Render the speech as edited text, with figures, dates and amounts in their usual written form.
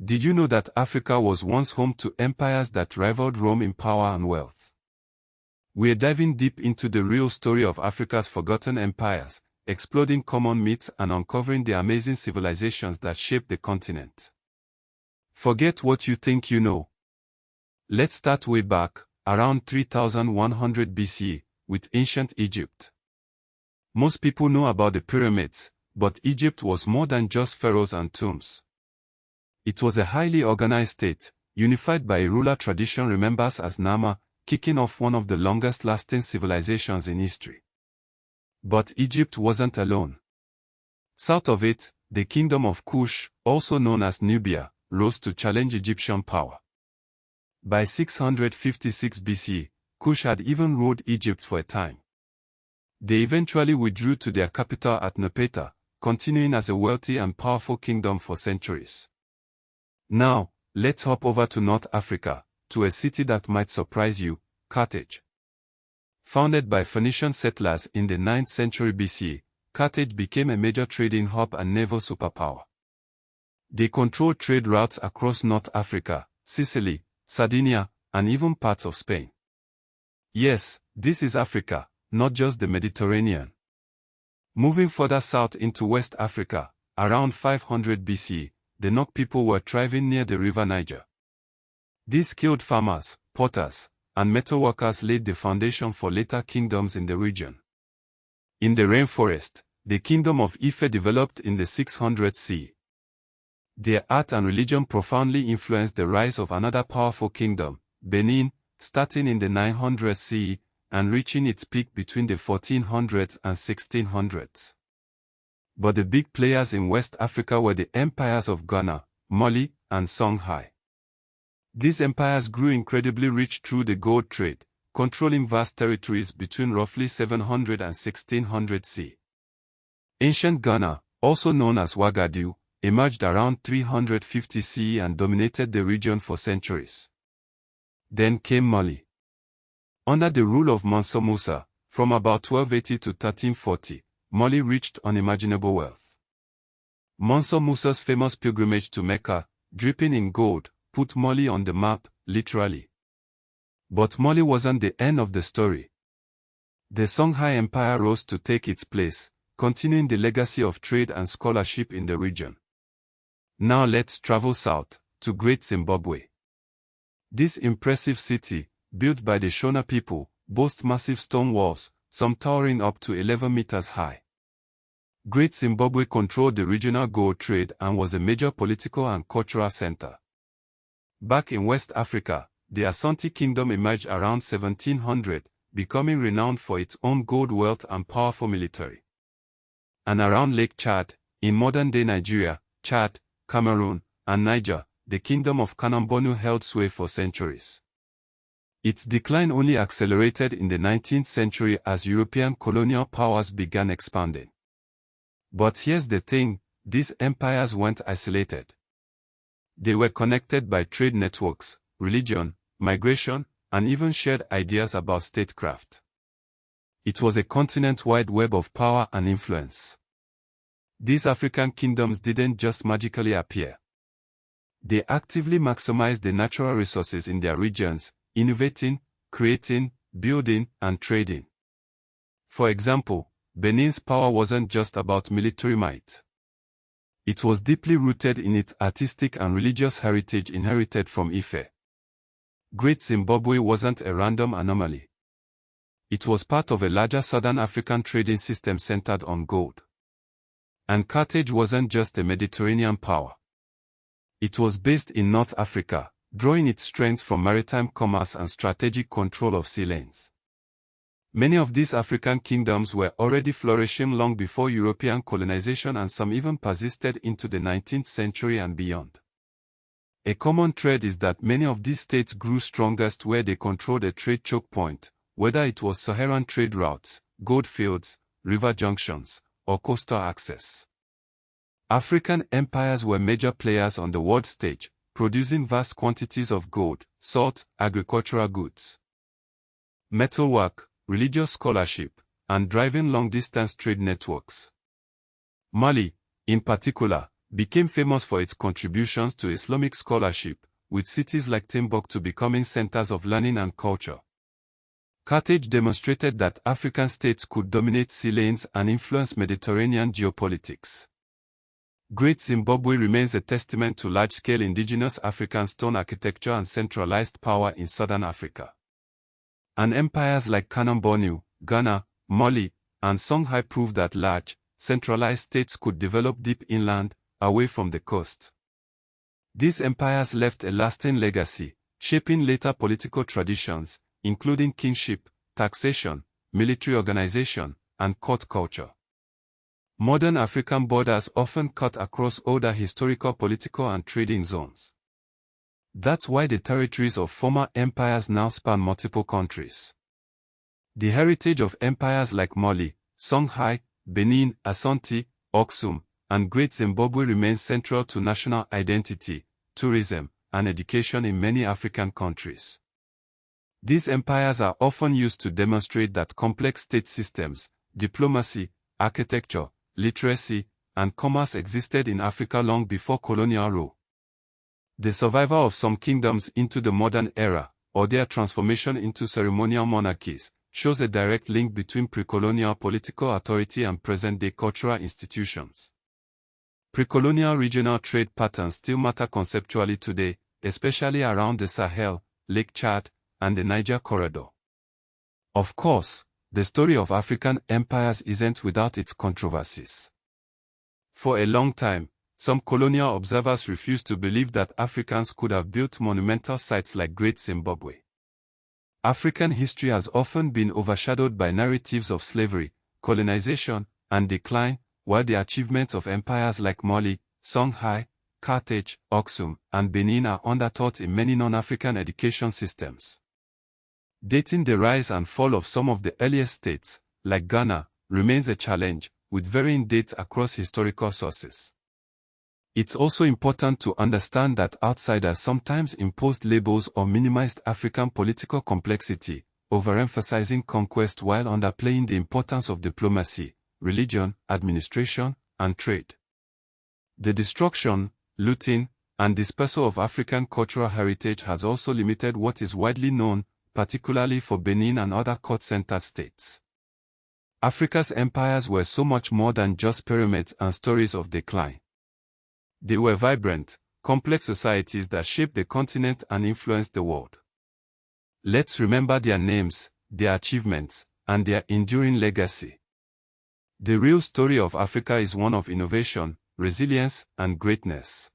Did you know that Africa was once home to empires that rivaled Rome in power and wealth? We're diving deep into the real story of Africa's forgotten empires, exploring common myths and uncovering the amazing civilizations that shaped the continent. Forget what you think you know. Let's start way back, around 3100 BCE, with ancient Egypt. Most people know about the pyramids, but Egypt was more than just pharaohs and tombs. It was a highly organized state, unified by a ruler tradition remembered as Nama, kicking off one of the longest-lasting civilizations in history. But Egypt wasn't alone. South of it, the kingdom of Kush, also known as Nubia, rose to challenge Egyptian power. By 656 BC, Kush had even ruled Egypt for a time. They eventually withdrew to their capital at Napata, continuing as a wealthy and powerful kingdom for centuries. Now, let's hop over to North Africa, to a city that might surprise you, Carthage. Founded by Phoenician settlers in the 9th century BC, Carthage became a major trading hub and naval superpower. They controlled trade routes across North Africa, Sicily, Sardinia, and even parts of Spain. Yes, this is Africa, not just the Mediterranean. Moving further south into West Africa, around 500 BC, the Nok people were thriving near the river Niger. These skilled farmers, potters, and metalworkers laid the foundation for later kingdoms in the region. In the rainforest, the kingdom of Ife developed in the 600s CE. Their art and religion profoundly influenced the rise of another powerful kingdom, Benin, starting in the 900s CE and reaching its peak between the 1400s and 1600s. But the big players in West Africa were the empires of Ghana, Mali, and Songhai. These empires grew incredibly rich through the gold trade, controlling vast territories between roughly 700 and 1600 CE. Ancient Ghana, also known as Ouagadougou, emerged around 350 CE and dominated the region for centuries. Then came Mali. Under the rule of Mansa Musa, from about 1280 to 1340, Mali reached unimaginable wealth. Mansa Musa's famous pilgrimage to Mecca, dripping in gold, put Mali on the map, literally. But Mali wasn't the end of the story. The Songhai Empire rose to take its place, continuing the legacy of trade and scholarship in the region. Now let's travel south, to Great Zimbabwe. This impressive city, built by the Shona people, boasts massive stone walls, some towering up to 11 meters high. Great Zimbabwe controlled the regional gold trade and was a major political and cultural center. Back in West Africa, the Asante kingdom emerged around 1700, becoming renowned for its own gold wealth and powerful military. And around Lake Chad, in modern-day Nigeria, Chad, Cameroon, and Niger, the kingdom of Kanem-Bornu held sway for centuries. Its decline only accelerated in the 19th century as European colonial powers began expanding. But here's the thing, these empires weren't isolated. They were connected by trade networks, religion, migration, and even shared ideas about statecraft. It was a continent-wide web of power and influence. These African kingdoms didn't just magically appear. They actively maximized the natural resources in their regions, innovating, creating, building, and trading. For example, Benin's power wasn't just about military might. It was deeply rooted in its artistic and religious heritage inherited from Ife. Great Zimbabwe wasn't a random anomaly. It was part of a larger Southern African trading system centered on gold. And Carthage wasn't just a Mediterranean power. It was based in North Africa, drawing its strength from maritime commerce and strategic control of sea lanes. Many of these African kingdoms were already flourishing long before European colonization, and some even persisted into the 19th century and beyond. A common thread is that many of these states grew strongest where they controlled a trade choke point, whether it was Saharan trade routes, gold fields, river junctions, or coastal access. African empires were major players on the world stage, producing vast quantities of gold, salt, agricultural goods, metalwork, religious scholarship, and driving long-distance trade networks. Mali, in particular, became famous for its contributions to Islamic scholarship, with cities like Timbuktu becoming centers of learning and culture. Carthage demonstrated that African states could dominate sea lanes and influence Mediterranean geopolitics. Great Zimbabwe remains a testament to large-scale indigenous African stone architecture and centralized power in southern Africa. And empires like Kanem-Bornu, Ghana, Mali, and Songhai proved that large, centralized states could develop deep inland, away from the coast. These empires left a lasting legacy, shaping later political traditions, including kingship, taxation, military organization, and court culture. Modern African borders often cut across older historical, political, and trading zones. That's why the territories of former empires now span multiple countries. The heritage of empires like Mali, Songhai, Benin, Asante, Aksum, and Great Zimbabwe remains central to national identity, tourism, and education in many African countries. These empires are often used to demonstrate that complex state systems, diplomacy, architecture, literacy, and commerce existed in Africa long before colonial rule. The survival of some kingdoms into the modern era, or their transformation into ceremonial monarchies, shows a direct link between pre-colonial political authority and present-day cultural institutions. Pre-colonial regional trade patterns still matter conceptually today, especially around the Sahel, Lake Chad, and the Niger corridor. Of course, the story of African empires isn't without its controversies. For a long time, some colonial observers refused to believe that Africans could have built monumental sites like Great Zimbabwe. African history has often been overshadowed by narratives of slavery, colonization, and decline, while the achievements of empires like Mali, Songhai, Carthage, Aksum, and Benin are undertaught in many non-African education systems. Dating the rise and fall of some of the earliest states, like Ghana, remains a challenge, with varying dates across historical sources. It's also important to understand that outsiders sometimes imposed labels or minimized African political complexity, overemphasizing conquest while underplaying the importance of diplomacy, religion, administration, and trade. The destruction, looting, and dispersal of African cultural heritage has also limited what is widely known, particularly for Benin and other court-centered states. Africa's empires were so much more than just pyramids and stories of decline. They were vibrant, complex societies that shaped the continent and influenced the world. Let's remember their names, their achievements, and their enduring legacy. The real story of Africa is one of innovation, resilience, and greatness.